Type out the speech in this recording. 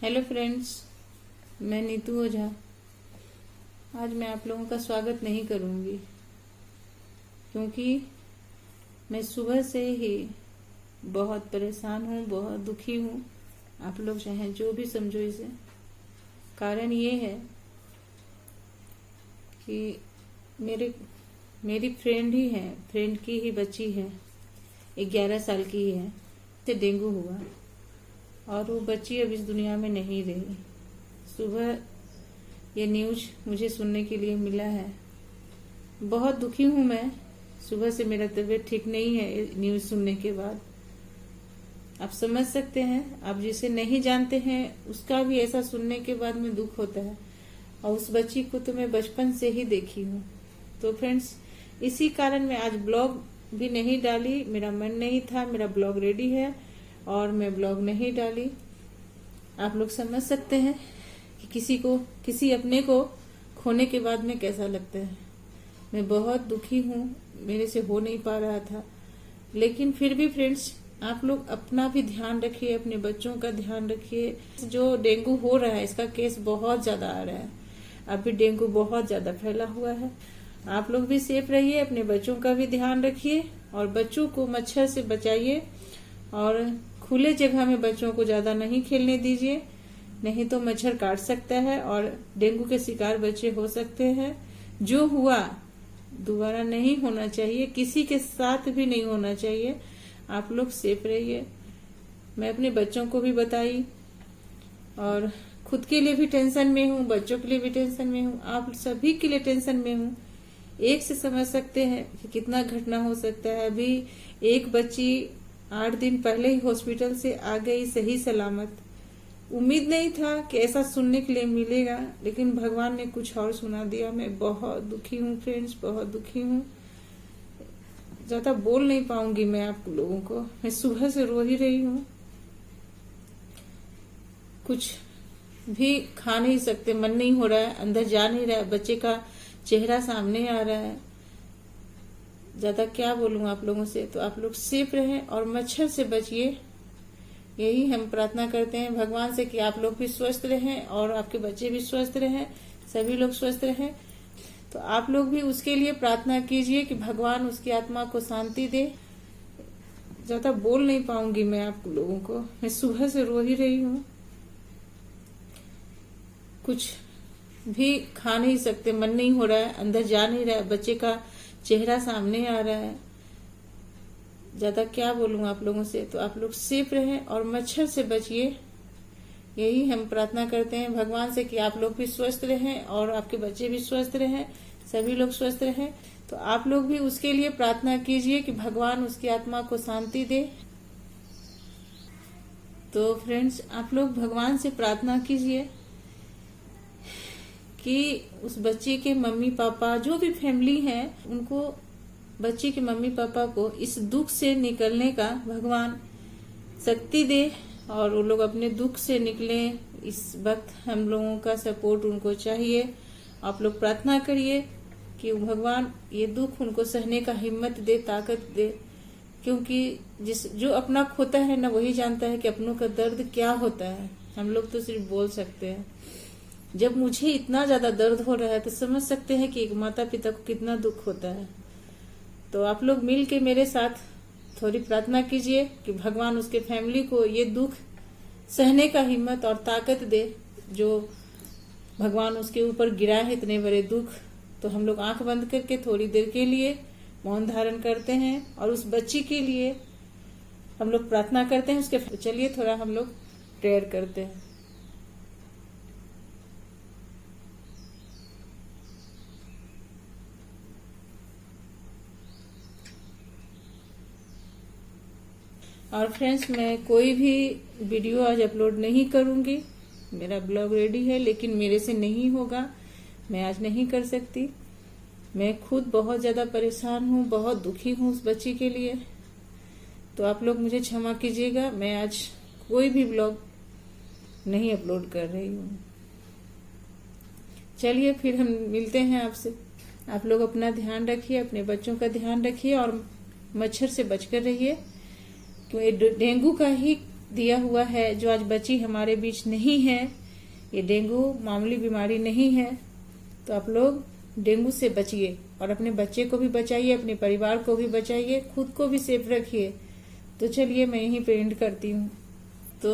Hello friends, मैं नीतू ओझा। आज मैं आप लोगों का स्वागत नहीं करूंगी क्योंकि मैं सुबह से ही बहुत परेशान हूँ, बहुत दुखी हूँ। आप लोग चाहें जो भी समझो इसे। कारण ये है कि मेरी फ्रेंड ही है, फ्रेंड की ही बच्ची है, 11 साल की ही है, से डेंगू हुआ और वो बच्ची अब इस दुनिया में नहीं रही। सुबह ये न्यूज मुझे सुनने के लिए मिला है। बहुत दुखी हूँ मैं। सुबह से मेरा तबीयत ठीक नहीं है न्यूज सुनने के बाद। आप समझ सकते हैं, आप जिसे नहीं जानते हैं उसका भी ऐसा सुनने के बाद में दुख होता है। और उस बच्ची को तो मैं बचपन से ही देखी हूँ। तो फ्रेंड्स, इसी कारण मैं आज ब्लॉग भी नहीं डाली। मेरा मन नहीं था, मेरा ब्लॉग रेडी है और मैं ब्लॉग नहीं डाली। आप लोग समझ सकते हैं कि किसी अपने को खोने के बाद में कैसा लगता है। मैं बहुत दुखी हूँ, मेरे से हो नहीं पा रहा था। लेकिन फिर भी फ्रेंड्स, आप लोग अपना भी ध्यान रखिए, अपने बच्चों का ध्यान रखिए। जो डेंगू हो रहा है इसका केस बहुत ज्यादा आ रहा है। अभी डेंगू बहुत ज्यादा फैला हुआ है। आप लोग भी सेफ रहिए, अपने बच्चों का भी ध्यान रखिए और बच्चों को मच्छर से बचाइए और खुले जगह में बच्चों को ज्यादा नहीं खेलने दीजिए, नहीं तो मच्छर काट सकता है और डेंगू के शिकार बच्चे हो सकते हैं। जो हुआ दोबारा नहीं होना चाहिए, किसी के साथ भी नहीं होना चाहिए। आप लोग सेफ रहिए। मैं अपने बच्चों को भी बताई और खुद के लिए भी टेंशन में हूँ, बच्चों के लिए भी टेंशन में हूँ, आप सभी के लिए टेंशन में हूँ। एक से समझ सकते हैं कि कितना घटना हो सकता है। अभी एक बच्ची 8 दिन पहले ही हॉस्पिटल से आ गई सही सलामत। उम्मीद नहीं था कि ऐसा सुनने के लिए मिलेगा, लेकिन भगवान ने कुछ और सुना दिया। मैं बहुत दुखी हूँ फ्रेंड्स, बहुत दुखी हूँ। ज्यादा बोल नहीं पाऊंगी मैं आप लोगों को। मैं सुबह से रो ही रही हूँ, कुछ भी खा नहीं सकते, मन नहीं हो रहा है, अंदर जा नहीं रहा है, बच्चे का चेहरा सामने आ रहा है। ज्यादा क्या बोलूं आप लोगों से। तो आप लोग सेफ रहें और मच्छर से बचिए, यही हम प्रार्थना करते हैं भगवान से कि आप लोग भी स्वस्थ रहें और आपके बच्चे भी स्वस्थ रहें, सभी लोग स्वस्थ रहें। तो आप लोग भी उसके लिए प्रार्थना कीजिए कि भगवान उसकी आत्मा को शांति दे। ज्यादा बोल नहीं पाऊंगी मैं आप लोगों को। मैं सुबह से रो ही रही हूँ, कुछ भी खा नहीं सकते, मन नहीं हो रहा है, अंदर जा नहीं रहा है, बच्चे का चेहरा सामने आ रहा है। ज्यादा क्या बोलूं आप लोगों से। तो आप लोग सेफ रहें और मच्छर से बचिए, यही हम प्रार्थना करते हैं भगवान से कि आप लोग भी स्वस्थ रहें और आपके बच्चे भी स्वस्थ रहें, सभी लोग स्वस्थ रहें। तो आप लोग भी उसके लिए प्रार्थना कीजिए कि भगवान उसकी आत्मा को शांति दे। तो फ्रेंड्स, आप लोग भगवान से प्रार्थना कीजिए कि उस बच्चे के मम्मी पापा, जो भी फैमिली है, उनको, बच्चे के मम्मी पापा को इस दुख से निकलने का भगवान शक्ति दे और वो लोग अपने दुख से निकले। इस वक्त हम लोगों का सपोर्ट उनको चाहिए। आप लोग प्रार्थना करिए कि भगवान ये दुख उनको सहने का हिम्मत दे, ताकत दे। क्योंकि जो अपना खोता है ना, वही जानता है कि अपनों का दर्द क्या होता है। हम लोग तो सिर्फ बोल सकते हैं। जब मुझे इतना ज्यादा दर्द हो रहा है तो समझ सकते हैं कि एक माता पिता को कितना दुख होता है। तो आप लोग मिल के मेरे साथ थोड़ी प्रार्थना कीजिए कि भगवान उसके फैमिली को ये दुख सहने का हिम्मत और ताकत दे, जो भगवान उसके ऊपर गिरा है इतने बड़े दुख। तो हम लोग आंख बंद करके थोड़ी देर के लिए मौन धारण करते हैं और उस बच्ची के लिए हम लोग प्रार्थना करते हैं। उसके चलिए थोड़ा हम लोग प्रेयर करते हैं। और फ्रेंड्स, मैं कोई भी वीडियो आज अपलोड नहीं करूंगी। मेरा ब्लॉग रेडी है लेकिन मेरे से नहीं होगा, मैं आज नहीं कर सकती। मैं खुद बहुत ज्यादा परेशान हूँ, बहुत दुखी हूँ उस बच्ची के लिए। तो आप लोग मुझे क्षमा कीजिएगा, मैं आज कोई भी ब्लॉग नहीं अपलोड कर रही हूँ। चलिए फिर हम मिलते हैं आपसे। आप लोग अपना ध्यान रखिए, अपने बच्चों का ध्यान रखिए और मच्छर से बचकर रहिए। डेंगू का ही दिया हुआ है, जो आज बच्ची हमारे बीच नहीं है, ये डेंगू मामूली बीमारी नहीं है। तो आप लोग डेंगू से बचिए और अपने बच्चे को भी बचाइए, अपने परिवार को भी बचाइए, खुद को भी सेफ रखिए। तो चलिए मैं यहीं पे एंड करती हूँ। तो